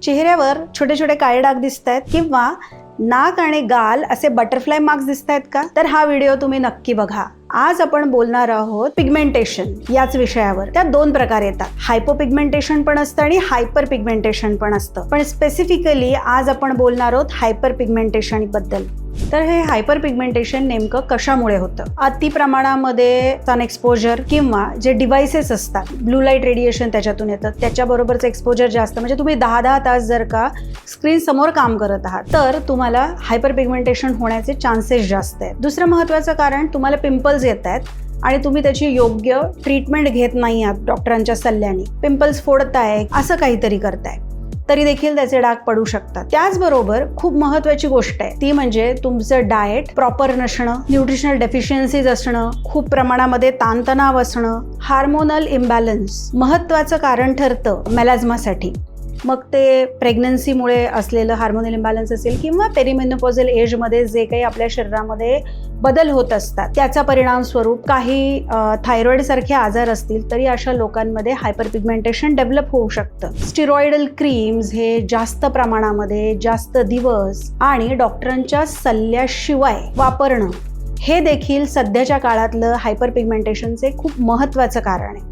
चेहऱ्यावर छोटे छोटे काळे डाग दिसत आहेत किंवा नाक आणि गाल असे बटरफ्लाय मार्क्स दिसत आहेत का, तर हा व्हिडिओ तुम्ही नक्की बघा. आज आपण बोलणार आहोत पिगमेंटेशन याच विषयावर. त्यात दोन प्रकार येतात, हायपोपिगमेंटेशन पण असतं आणि हायपर पिगमेंटेशन पण असतं. पण स्पेसिफिकली आज आपण बोलणार आहोत हायपर पिगमेंटेशन बद्दल. तर हे हायपर पिगमेंटेशन नेमकं कशामुळे होतं? अति प्रमाणामध्ये सन एक्सपोजर किंवा जे डिव्हाइसेस असतात, ब्लू लाईट रेडिएशन त्याच्यातून येतं, त्याच्याबरोबरचं एक्सपोजर जास्त, म्हणजे तुम्ही 10 तास जर का स्क्रीन समोर काम करत आहात तर तुम्हाला हायपर पिगमेंटेशन होण्याचे चान्सेस जास्त आहेत. दुसरं महत्त्वाचं कारण, तुम्हाला पिंपल्स येत आहेत आणि तुम्ही त्याची योग्य ट्रीटमेंट घेत नाही आहात डॉक्टरांच्या सल्ल्याने. पिंपल्स फोडताय, असं काहीतरी करताय, तरी देखील त्याचे डाग पडू शकतात. त्याचबरोबर खूप महत्त्वाची गोष्ट आहे ती म्हणजे तुमचं डाएट प्रॉपर नसणं, न्यूट्रिशनल डेफिशियन्सीज असणं, खूप प्रमाणामध्ये ताणतणाव असणं, हार्मोनल इम्बॅलन्स महत्त्वाचं कारण ठरतं मेलाझ्मासाठी. मग ते प्रेग्नन्सीमुळे असलेलं हार्मोनल इम्बॅलन्स असेल किंवा पेरिमेनोपॉझल एजमध्ये जे काही आपल्या शरीरामध्ये बदल होत असतात त्याचा परिणाम स्वरूप काही थायरॉइड सारखे आजार असतील तरी अशा लोकांमध्ये हायपर पिगमेंटेशन डेव्हलप होऊ शकतं. स्टिरॉइडल क्रीम्स हे जास्त प्रमाणामध्ये जास्त दिवस आणि डॉक्टरांच्या सल्ल्याशिवाय वापरणं हे देखील सध्याच्या काळातलं हायपर पिगमेंटेशनचे खूप महत्त्वाचं कारण आहे.